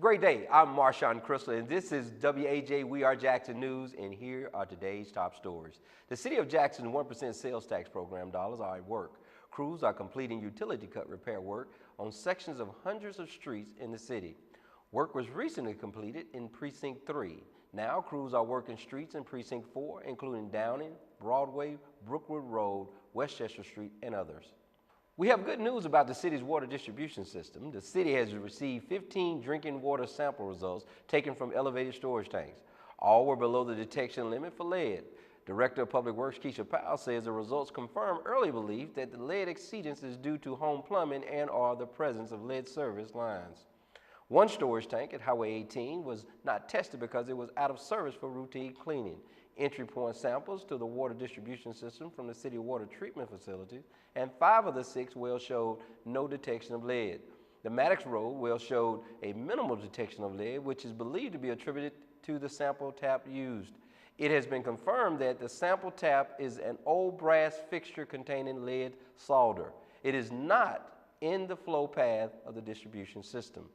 Great day. I'm Marshawn Crystal, and this is WAJ We Are Jackson News, and here are today's top stories. The City of Jackson's 1% sales tax program dollars are at work. Crews are completing utility cut repair work on sections of hundreds of streets in the city. Work was recently completed in Precinct 3. Now crews are working streets in Precinct 4, including Downing, Broadway, Brookwood Road, Westchester Street, and others. We have good news about the city's water distribution system. The city has received 15 drinking water sample results taken from elevated storage tanks. All were below the detection limit for lead. Director of Public Works Keisha Powell says the results confirm early belief that the lead exceedance is due to home plumbing and or the presence of lead service lines. One storage tank at Highway 18 was not tested because it was out of service for routine cleaning. Entry point samples to the water distribution system from the city water treatment facilities, and 5 of the 6 wells showed no detection of lead. The Maddox Road well showed a minimal detection of lead, which is believed to be attributed to the sample tap used. It has been confirmed that the sample tap is an old brass fixture containing lead solder. It is not in the flow path of the distribution system.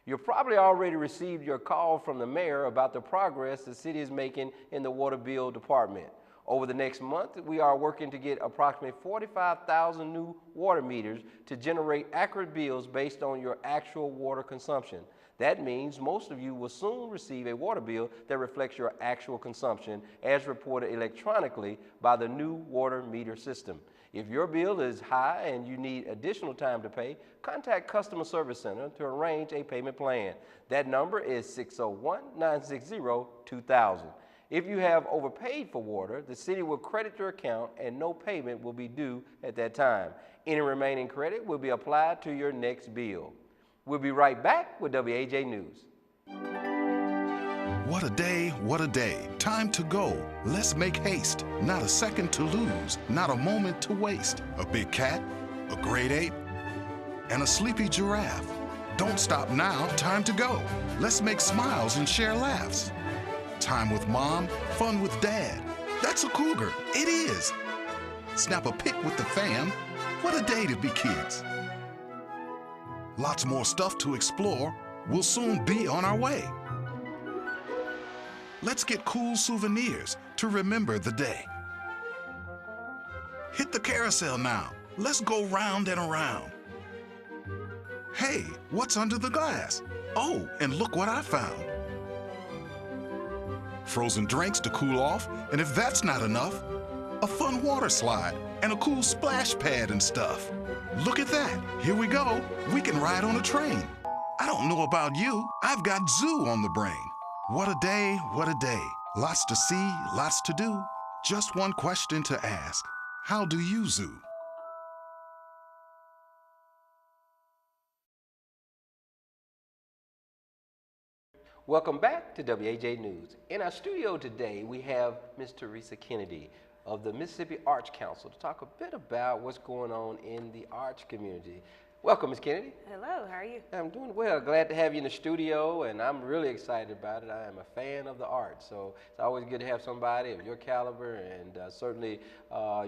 You've probably already received your call from the mayor about the progress the city is making in the water bill department. Over the next month, we are working to get approximately 45,000 new water meters to generate accurate bills based on your actual water consumption. That means most of you will soon receive a water bill that reflects your actual consumption as reported electronically by the new water meter system. If your bill is high and you need additional time to pay, contact Customer Service Center to arrange a payment plan. That number is 601-960-2000. If you have overpaid for water, the city will credit your account and no payment will be due at that time. Any remaining credit will be applied to your next bill. We'll be right back with WAJ News. What a day, what a day. Time to go. Let's make haste. Not a second to lose, not a moment to waste. A big cat, a great ape, and a sleepy giraffe. Don't stop now, time to go. Let's make smiles and share laughs. Time with mom, fun with dad. That's a cougar, it is. Snap a pic with the fam. What a day to be kids. Lots more stuff to explore. We'll soon be on our way. Let's get cool souvenirs to remember the day. Hit the carousel now. Let's go round and around. Hey, what's under the glass? Oh, and look what I found. Frozen drinks to cool off, and if that's not enough, a fun water slide and a cool splash pad and stuff. Look at that. Here we go. We can ride on a train. I don't know about you. I've got zoo on the brain. What a day, what a day. Lots to see, lots to do. Just one question to ask. How do you zoo? Welcome back to WAJ News. In our studio today, we have Ms. Teresa Kennedy of the Mississippi Arts Council to talk a bit about what's going on in the arts community. Welcome, Ms. Kennedy. Hello, how are you? I'm doing well. Glad to have you in the studio, and I'm really excited about it. I am a fan of the arts, so it's always good to have somebody of your caliber and certainly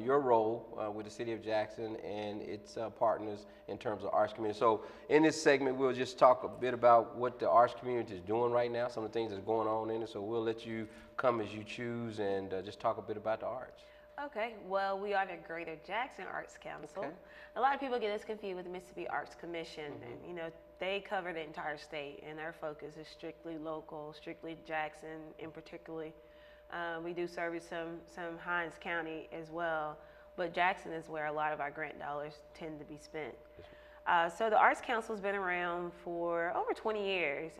your role with the City of Jackson and its partners in terms of arts community. So in this segment, we'll just talk a bit about what the arts community is doing right now, some of the things that's going on in it. So we'll let you come as you choose and just talk a bit about the arts. Okay, well, we are the Greater Jackson Arts Council. Okay. A lot of people get us confused with the Mississippi Arts Commission, and you know, they cover the entire state, and our focus is strictly local, strictly Jackson in particular. We do service some Hinds County as well, but Jackson is where a lot of our grant dollars tend to be spent. So the Arts Council has been around for over 20 years.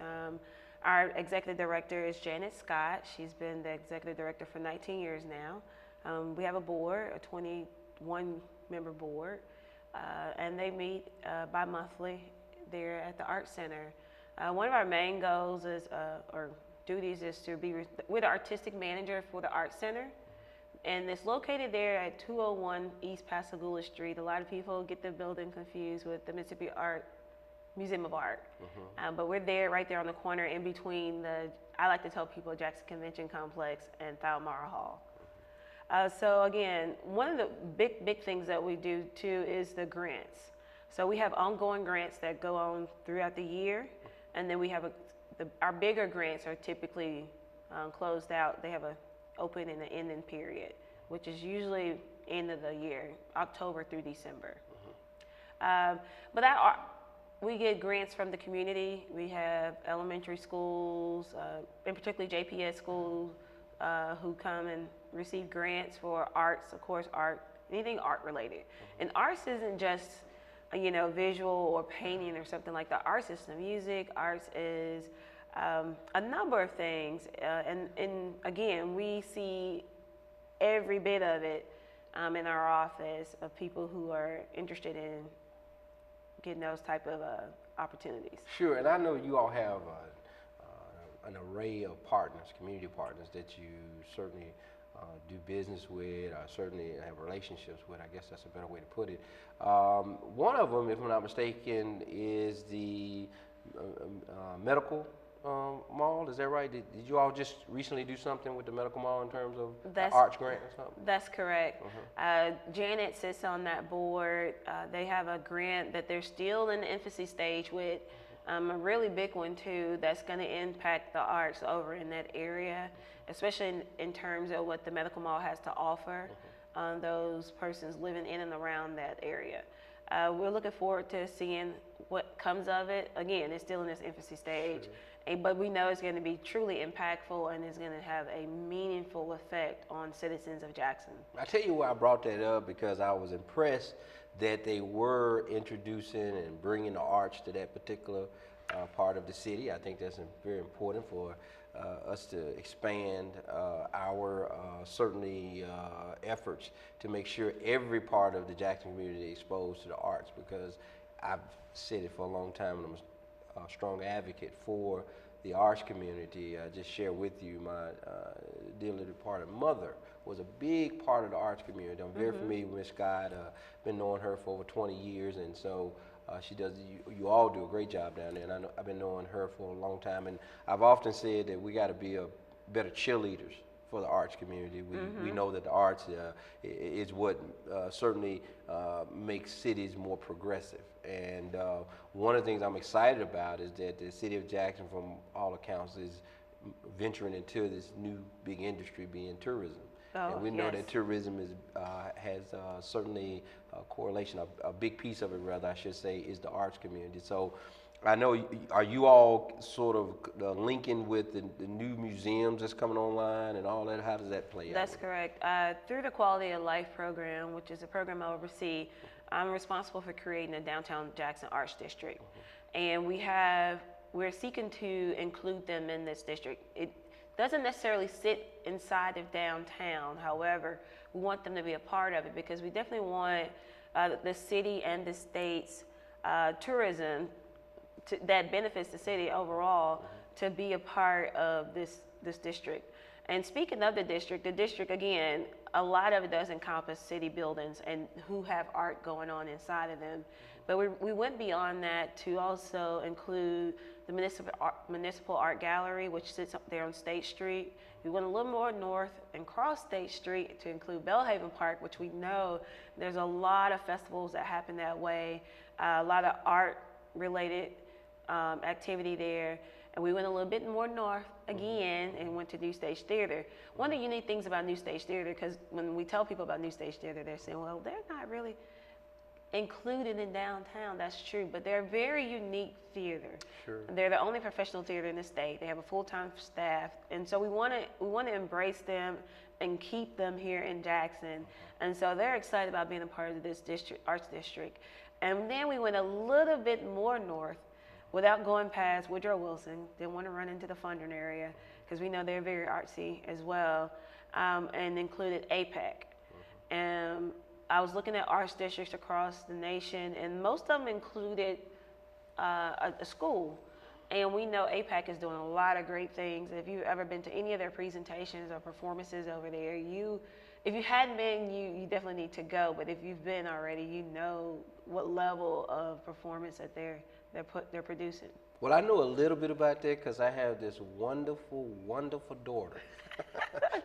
Our executive director is Janet Scott. She's been the executive director for 19 years now. We have a board, a 21-member board, and they meet bi-monthly there at the Arts Center. One of our main goals is, or duties is to be, we're the artistic manager for the Arts Center, and it's located there at 201 East Pascagoula Street. A lot of people get the building confused with the Mississippi Museum of Art, but we're there, right there on the corner in between I like to tell people, Jackson Convention Complex and Thalmara Hall. So again, one of the big things that we do too is the grants. So we have ongoing grants that go on throughout the year, and then we have our bigger grants are typically closed out. They have a open and an ending period, which is usually end of the year, October through December. But we get grants from the community. We have elementary schools, and particularly JPS schools, who come and receive grants for arts, of course, anything art related. And arts isn't just, visual or painting or something like that. Arts is the music, arts is a number of things. And again, we see every bit of it in our office of people who are interested in getting those type of opportunities. Sure, and I know you all have an array of partners, community partners that you certainly do business with, certainly have relationships with. I guess that's a better way to put it. One of them, if I'm not mistaken, is the medical mall. Is that right? Did you all just recently do something with the medical mall in terms of the arts grant or something? That's correct. Janet sits on that board. They have a grant that they're still in the infancy stage with, a really big one too, that's going to impact the arts over in that area, especially in terms of what the medical mall has to offer those persons living in and around that area. We're looking forward to seeing what comes of it. Again, it's still in its infancy stage. Sure. But we know it's going to be truly impactful and it's going to have a meaningful effect on citizens of Jackson. I tell you why I brought that up, because I was impressed that they were introducing and bringing the arts to that particular part of the city. I think that's very important for us to expand our certainly efforts to make sure every part of the Jackson community is exposed to the arts, because I've said it for a long time and I'm a strong advocate for the arts community. I just share with you my dearly departed mother was a big part of the arts community. I'm very familiar with Miss Scott, been knowing her for over 20 years, and so she does, you all do a great job down there, and I know, I've been knowing her for a long time, and I've often said that we got to be better cheerleaders for the arts community. We know that the arts is what certainly makes cities more progressive. And one of the things I'm excited about is that the city of Jackson, from all accounts, is venturing into this new big industry, being tourism. And we know that tourism has certainly a correlation, a big piece of it, rather, I should say, is the arts community. So I know, are you all sort of linking with the new museums that's coming online and all that? How does that play out? That's correct. Through the Quality of Life program, which is a program I oversee, I'm responsible for creating a downtown Jackson Arts District. And we're seeking to include them in this district. It doesn't necessarily sit inside of downtown. However, we want them to be a part of it, because we definitely want the city and the state's tourism that benefits the city overall to be a part of this district. And speaking of the district, again, a lot of it does encompass city buildings and who have art going on inside of them. But we went beyond that to also include the Municipal Art Gallery, which sits up there on State Street. We went a little more north and crossed State Street to include Bellhaven Park, which we know there's a lot of festivals that happen that way, a lot of art-related activity there. And we went a little bit more north again and went to New Stage Theater. One of the unique things about New Stage Theater, because when we tell people about New Stage Theater, they're saying, well, they're not really included in downtown. That's true, but they're a very unique theater. Sure. They're the only professional theater in the state. They have a full-time staff, and so we want to embrace them and keep them here in Jackson. And so they're excited about being a part of this district, arts district. And then we went a little bit more north without going past Woodrow Wilson. Didn't want to run into the Fundern area, because we know they're very artsy as well, and included APEC. And I was looking at arts districts across the nation, and most of them included a school. And we know APEC is doing a lot of great things. If you've ever been to any of their presentations or performances over there, if you hadn't been, you definitely need to go. But if you've been already, you know what level of performance that they're producing. Well, I know a little bit about that because I have this wonderful, wonderful daughter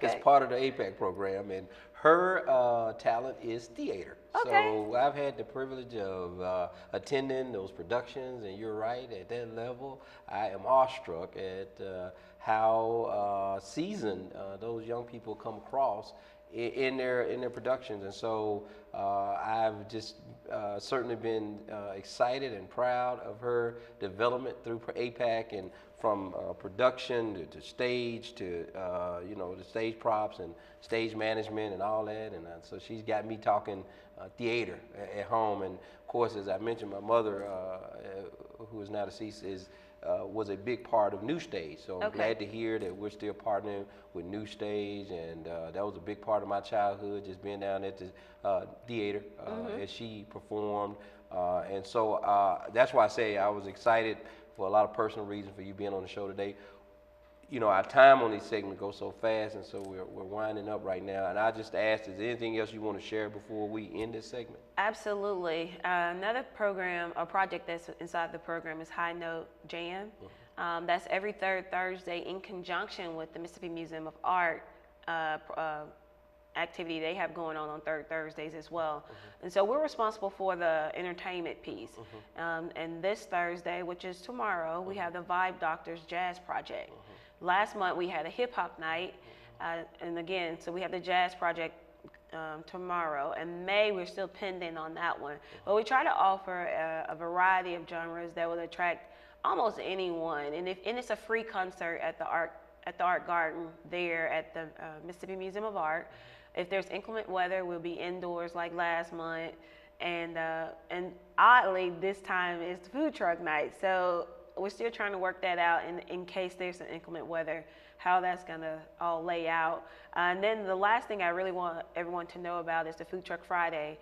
that's part of the APEC program, and her talent is theater. Okay. So I've had the privilege of attending those productions, and you're right, at that level, I am awestruck at how seasoned those young people come across in their productions. And so I've just certainly been excited and proud of her development through APAC, and from production to stage to the stage props and stage management and all that. And so she's got me talking theater at home. And of course, as I mentioned, my mother, who is now deceased, was a big part of New Stage. So I'm glad to hear that we're still partnering with New Stage, and that was a big part of my childhood, just being down at the theater as she performed. And so that's why I say I was excited for a lot of personal reasons for you being on the show today. You know, our time on these segments goes so fast, and so we're winding up right now. And I just asked, is there anything else you want to share before we end this segment? Absolutely. Another program, a project that's inside the program is High Note Jam. That's every third Thursday in conjunction with the Mississippi Museum of Art activity they have going on third Thursdays as well. And so we're responsible for the entertainment piece. And this Thursday, which is tomorrow, we have the Vibe Doctors Jazz Project. Last month we had a hip hop night, and again, so we have the Jazz Project tomorrow. And May, we're still pending on that one. But we try to offer a variety of genres that will attract almost anyone. And it's a free concert at the Art Garden there at the Mississippi Museum of Art. If there's inclement weather, we'll be indoors like last month. And oddly, this time is the food truck night. So we're still trying to work that out in case there's some inclement weather, how that's gonna all lay out. And then the last thing I really want everyone to know about is the Food Truck Friday.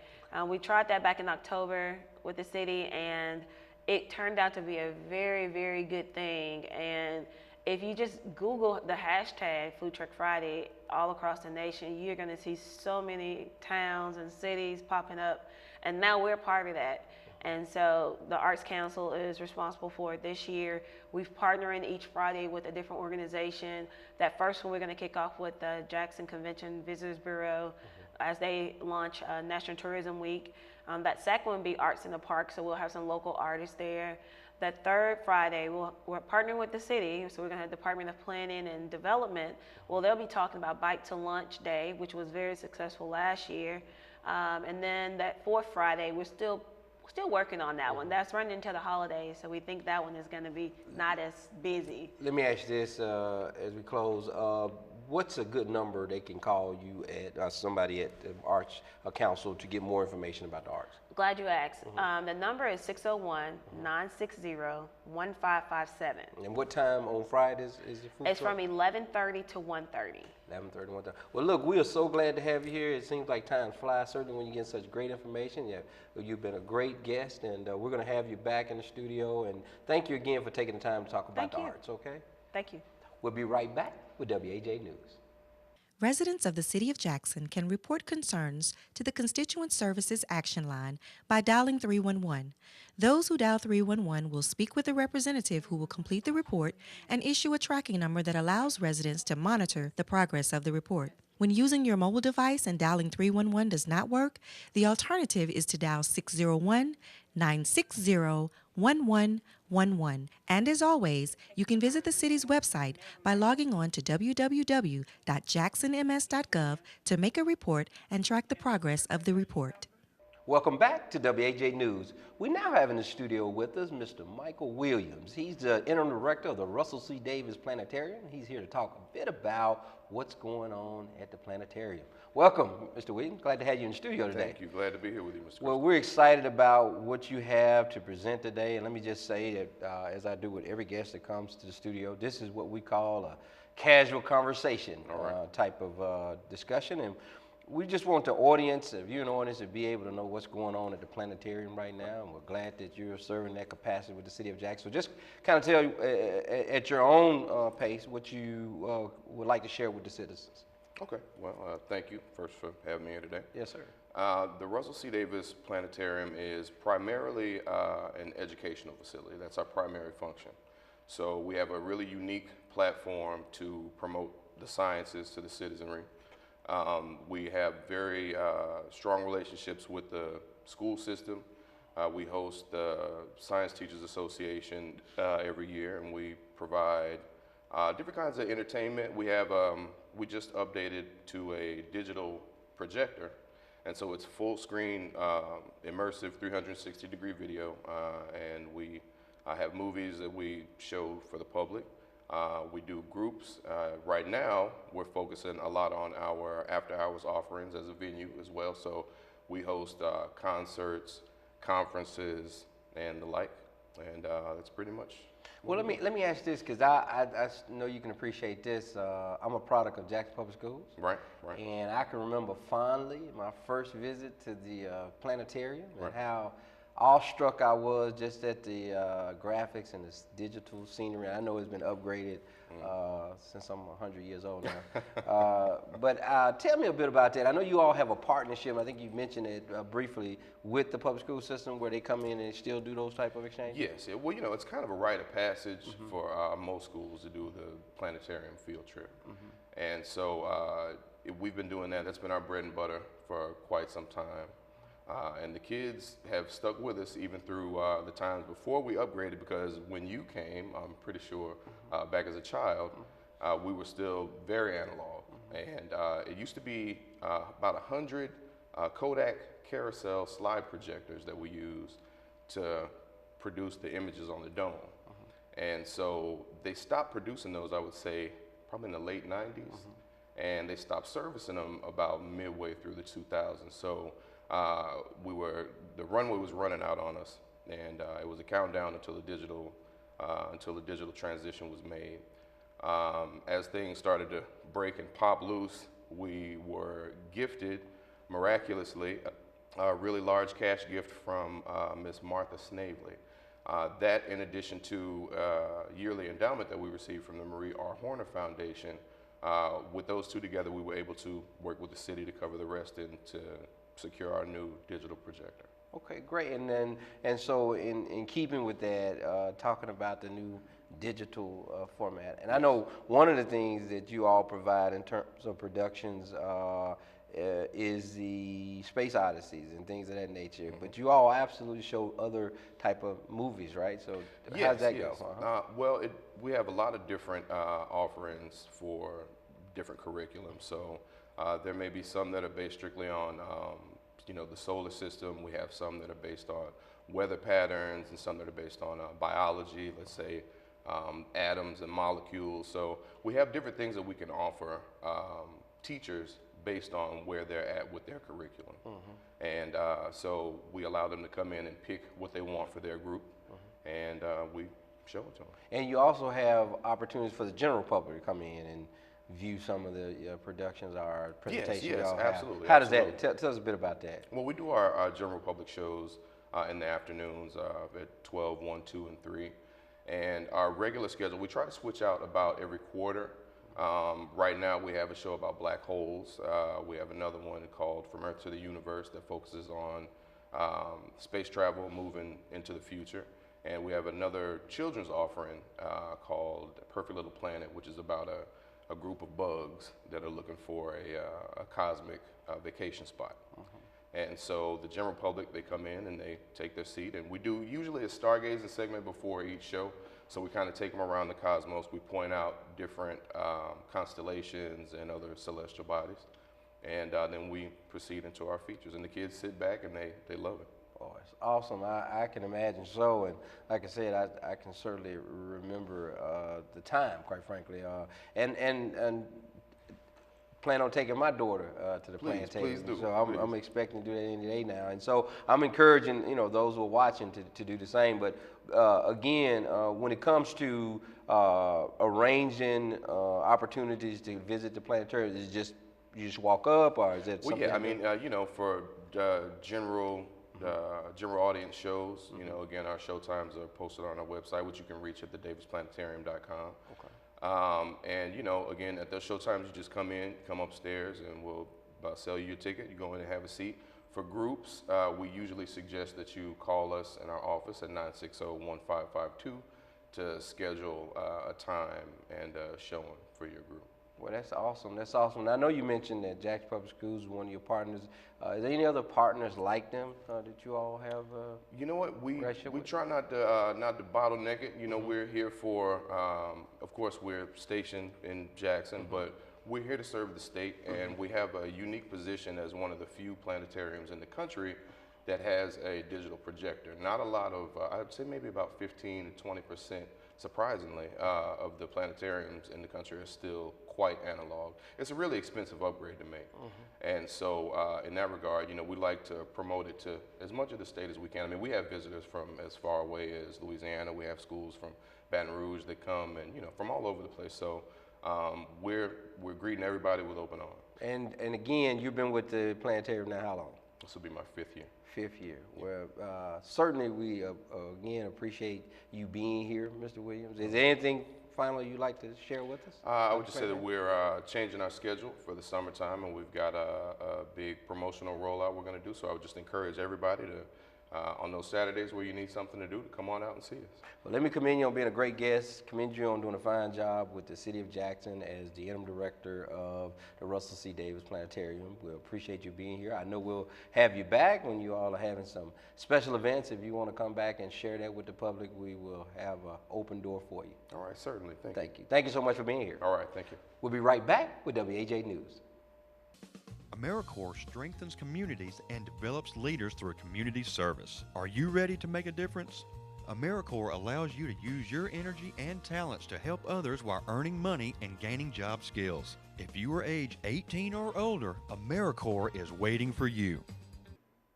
We tried that back in October with the city, and it turned out to be a very, very good thing. And if you just Google the hashtag Food Truck Friday all across the nation, you're gonna see so many towns and cities popping up, and now we're part of that. And so the Arts Council is responsible for it this year. We've partnered each Friday with a different organization. That first one we're gonna kick off with the Jackson Convention Visitors Bureau as they launch National Tourism Week. That second one will be Arts in the Park, so we'll have some local artists there. That third Friday, we're partnering with the city, so we're gonna have Department of Planning and Development. Well, they'll be talking about Bike to Lunch Day, which was very successful last year. And then that fourth Friday, we're still working on that one. That's running into the holidays, so we think that one is gonna be not as busy. Let me ask you this as we close. What's a good number they can call you at, somebody at the Arts Council, to get more information about the arts? Glad you asked. The number is 601-960-1557. And what time on Fridays is the food It's truck? from 11:30 to 1:30. 11:30, 1:30. Well, look, we are so glad to have you here. It seems like time flies, certainly when you get such great information. Yeah, you've been a great guest, and we're going to have you back in the studio. And thank you again for taking the time to talk about the arts, okay? Thank you. We'll be right back with WAJ News. Residents of the City of Jackson can report concerns to the Constituent Services Action Line by dialing 311. Those who dial 311 will speak with a representative who will complete the report and issue a tracking number that allows residents to monitor the progress of the report. When using your mobile device and dialing 311 does not work, the alternative is to dial 601-960-1111. And as always, you can visit the city's website by logging on to www.jacksonms.gov to make a report and track the progress of the report. Welcome back to WAJ News. We now have in the studio with us Mr. Michael Williams. He's the interim director of the Russell C. Davis Planetarium. He's here to talk a bit about what's going on at the planetarium. Welcome, Mr. Williams. Glad to have you in the studio today. Thank you. Glad to be here with you, Mr. Well, we're excited about what you have to present today. And let me just say that, as I do with every guest that comes to the studio, this is what we call a casual conversation type of discussion. And we just want the audience, the viewing audience, to be able to know what's going on at the planetarium right now. And we're glad that you're serving that capacity with the City of Jackson. So just kind of tell you at your own pace what you would like to share with the citizens. Okay. Well, thank you first for having me here today. Yes, sir. The Russell C. Davis Planetarium is primarily an educational facility. That's our primary function. So we have a really unique platform to promote the sciences to the citizenry. We have very strong relationships with the school system. We host the Science Teachers Association every year, and we provide different kinds of entertainment. We just updated to a digital projector, and so it's full screen, immersive 360-degree video, and we have movies that we show for the public. We do groups. Right now, we're focusing a lot on our after-hours offerings as a venue as well. So we host concerts, conferences, and the like. And that's pretty much. Well, let me ask this, because I know you can appreciate this. I'm a product of Jackson Public Schools. Right. And I can remember fondly my first visit to the planetarium and how awestruck I was just at the graphics and the digital scenery. I know it's been upgraded since I'm 100 years old now. But tell me a bit about that. I know you all have a partnership, I think you mentioned it briefly, with the public school system where they come in and still do those type of exchanges? Yes. Well, it's kind of a rite of passage for most schools to do the planetarium field trip. And so we've been doing that. That's been our bread and butter for quite some time. And the kids have stuck with us even through the times before we upgraded, because when you came, I'm pretty sure, back as a child, we were still very analog. And it used to be about 100 Kodak carousel slide projectors that we used to produce the images on the dome. And so they stopped producing those, I would say, probably in the late 90s. And they stopped servicing them about midway through the 2000s. So the runway was running out on us, and it was a countdown until the digital transition was made. As things started to break and pop loose, we were gifted, miraculously, a really large cash gift from Miss Martha Snavely. That, in addition to a yearly endowment that we received from the Marie R. Horner Foundation, with those two together, we were able to work with the city to cover the rest and to secure our new digital projector. Okay, great. And so in keeping with that, talking about the new digital format, and I know one of the things that you all provide in terms of productions is the space odysseys and things of that nature. But you all absolutely show other type of movies, right? So how does that go? Well, we have a lot of different offerings for different curriculums. So there may be some that are based strictly on the solar system. We have some that are based on weather patterns, and some that are based on biology, let's say atoms and molecules. So we have different things that we can offer teachers based on where they're at with their curriculum. And so we allow them to come in and pick what they want for their group, and we show it to them. And you also have opportunities for the general public to come in and view some of the productions or presentations. Yes, absolutely. How does that, tell us a bit about that. Well, we do our general public shows in the afternoons at 12, 1, 2, and 3. And our regular schedule, we try to switch out about every quarter. Right now we have a show about black holes. We have another one called From Earth to the Universe that focuses on space travel moving into the future. And we have another children's offering called Perfect Little Planet, which is about a group of bugs that are looking for a cosmic vacation spot. And so the general public, they come in and they take their seat, and we do usually a stargazing segment before each show. So we kind of take them around the cosmos. We point out different constellations and other celestial bodies, and then we proceed into our features. And the kids sit back and they love it. Oh, it's awesome. I can imagine so. And like I said, I can certainly remember the time, quite frankly. And plan on taking my daughter to the planetarium. Please do. So I'm expecting to do that any day now. And so I'm encouraging those who are watching to do the same. But again, when it comes to arranging opportunities to visit the planetarium, is it just you just walk up, or is it something? Well, yeah. I mean, for general audience shows, again, our show times are posted on our website, which you can reach at thedavisplanetarium.com. Okay. And again, at those show times, you just come upstairs, and we'll sell you your ticket. You go in and have a seat. For groups, we usually suggest that you call us in our office at 960-1552 to schedule a time and a showing for your group. Well, that's awesome. That's awesome. Now, I know you mentioned that Jackson Public Schools is one of your partners. Is there any other partners like them that you all have? You know what? We with? try not to bottleneck it. You know, we're here for. Of course, we're stationed in Jackson, but we're here to serve the state, and we have a unique position as one of the few planetariums in the country that has a digital projector. Not a lot of, I'd say maybe about 15 to 20%, surprisingly, of the planetariums in the country are still quite analog. It's a really expensive upgrade to make. And so in that regard, you know, we like to promote it to as much of the state as we can. I mean, we have visitors from as far away as Louisiana. We have schools from Baton Rouge that come, and, you know, from all over the place. So we're greeting everybody with open arms. And again, you've been with the planetarium now how long? This will be my 5th year. 5th year. Well, certainly we again appreciate you being here, Mr. Williams. Is there anything finally you'd like to share with us? I would just say that we're changing our schedule for the summertime, and we've got a big promotional rollout we're going to do. So I would just encourage everybody to, on those Saturdays where you need something to do, to come on out and see us. Well, let me commend you on being a great guest. Commend you on doing a fine job with the City of Jackson as the interim director of the Russell C. Davis Planetarium. We appreciate you being here. I know we'll have you back when you all are having some special events. If you want to come back and share that with the public, we will have an open door for you. All right, certainly. Thank you. Thank you so much for being here. All right, thank you. We'll be right back with WAJ News. AmeriCorps strengthens communities and develops leaders through community service. Are you ready to make a difference? AmeriCorps allows you to use your energy and talents to help others while earning money and gaining job skills. If you are age 18 or older, AmeriCorps is waiting for you.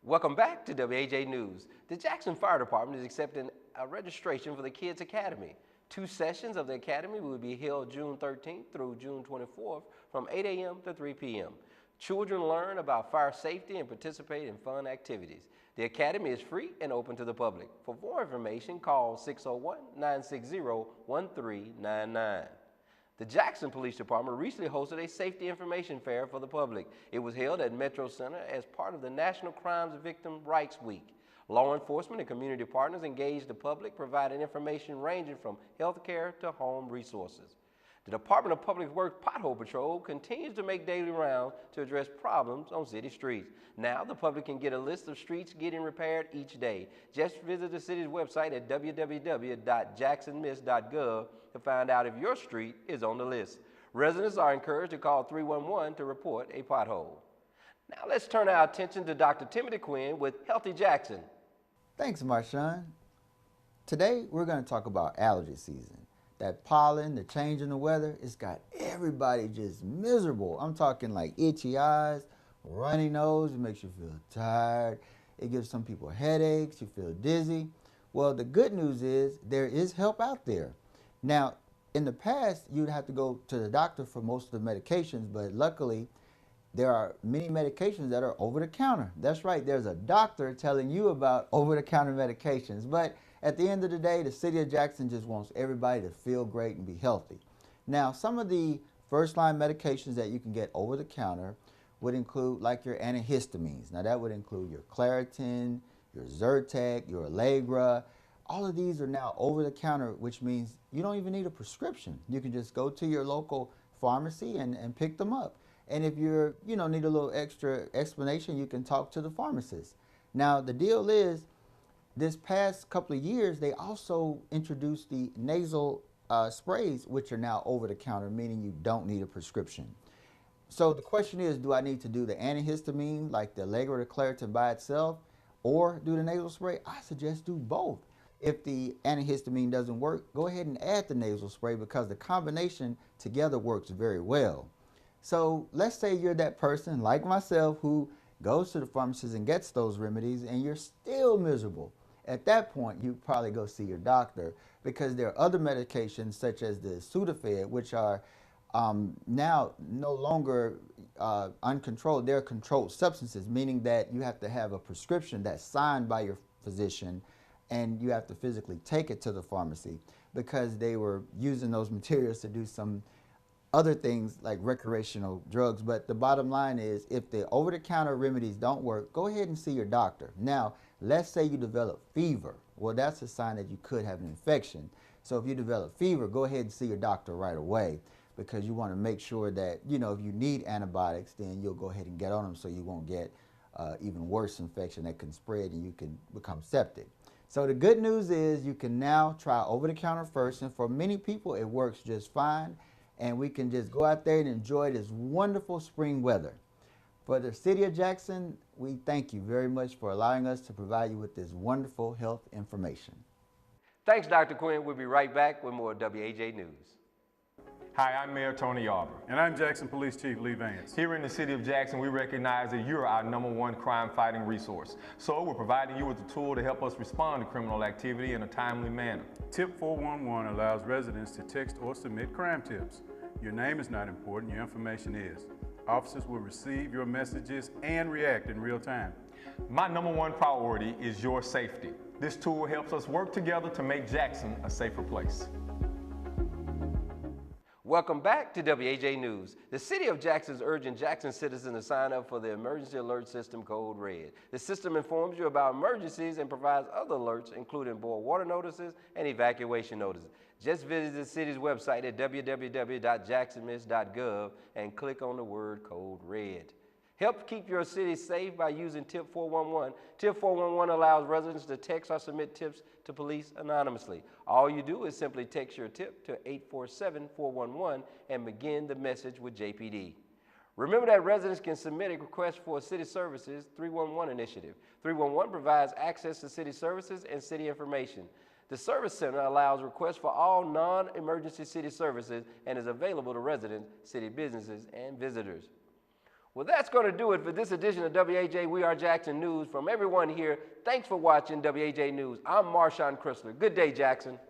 Welcome back to WAJ News. The Jackson Fire Department is accepting a registration for the Kids Academy. 2 sessions of the Academy will be held June 13th through June 24th from 8 a.m. to 3 p.m. Children learn about fire safety and participate in fun activities. The Academy is free and open to the public. For more information, call 601-960-1399. The Jackson Police Department recently hosted a safety information fair for the public. It was held at Metro Center as part of the National Crimes Victim Rights Week. Law enforcement and community partners engaged the public, providing information ranging from healthcare to home resources. The Department of Public Works Pothole Patrol continues to make daily rounds to address problems on city streets. Now the public can get a list of streets getting repaired each day. Just visit the city's website at www.jacksonmiss.gov to find out if your street is on the list. Residents are encouraged to call 311 to report a pothole. Now let's turn our attention to Dr. Timothy Quinn with Healthy Jackson. Thanks, Marshawn. Today we're going to talk about allergy season. That pollen, the change in the weather, it's got everybody just miserable. I'm talking like itchy eyes, runny nose, it makes you feel tired. It gives some people headaches, you feel dizzy. Well, the good news is there is help out there. Now, in the past, you'd have to go to the doctor for most of the medications, but luckily, there are many medications that are over the counter. That's right, there's a doctor telling you about over-the-counter medications. But at the end of the day, the City of Jackson just wants everybody to feel great and be healthy. Now, some of the first-line medications that you can get over the counter would include like your antihistamines. Now, that would include your Claritin, your Zyrtec, your Allegra. All of these are now over the counter, which means you don't even need a prescription. You can just go to your local pharmacy and pick them up. And if you're, need a little extra explanation, you can talk to the pharmacist. Now, the deal is, this past couple of years, they also introduced the nasal sprays, which are now over the counter, meaning you don't need a prescription. So the question is, do I need to do the antihistamine, like the Allegra or the Claritin by itself, or do the nasal spray? I suggest do both. If the antihistamine doesn't work, go ahead and add the nasal spray because the combination together works very well. So let's say you're that person, like myself, who goes to the pharmacist and gets those remedies and you're still miserable. At that point, you probably go see your doctor because there are other medications such as the Sudafed, which are now no longer uncontrolled. They're controlled substances, meaning that you have to have a prescription that's signed by your physician and you have to physically take it to the pharmacy because they were using those materials to do some other things like recreational drugs. But the bottom line is, if the over-the-counter remedies don't work, go ahead and see your doctor. Now, let's say you develop fever. Well, that's a sign that you could have an infection. So if you develop fever, go ahead and see your doctor right away. because you want to make sure that, you know, if you need antibiotics, then you'll go ahead and get on them so you won't get even worse infection that can spread and you can become septic. So the good news is you can now try over-the-counter first, and for many people it works just fine, and we can just go out there and enjoy this wonderful spring weather. For the City of Jackson, we thank you very much for allowing us to provide you with this wonderful health information. Thanks, Dr. Quinn. We'll be right back with more WAJ News. Hi, I'm Mayor Tony Yarber. And I'm Jackson Police Chief Lee Vance. Here in the City of Jackson, we recognize that you're our #1 crime-fighting resource. So we're providing you with a tool to help us respond to criminal activity in a timely manner. Tip 411 allows residents to text or submit crime tips. Your name is not important, your information is. Officers will receive your messages and react in real time. My #1 priority is your safety. This tool helps us work together to make Jackson a safer place. Welcome back to WAJ News. The City of Jackson is urging Jackson citizens to sign up for the Emergency Alert System Code Red. The system informs you about emergencies and provides other alerts, including boil water notices and evacuation notices. Just visit the city's website at www.jacksonmiss.gov and click on the word Code Red. Help keep your city safe by using Tip 411. Tip 411 allows residents to text or submit tips to police anonymously. All you do is simply text your tip to 847-411 and begin the message with JPD. Remember that residents can submit a request for City Services 311 initiative. 311 provides access to city services and city information. The Service Center allows requests for all non-emergency city services and is available to residents, city businesses, and visitors. Well, that's going to do it for this edition of WAJ We Are Jackson News. From everyone here, thanks for watching WAJ News. I'm Marshawn Chrysler. Good day, Jackson.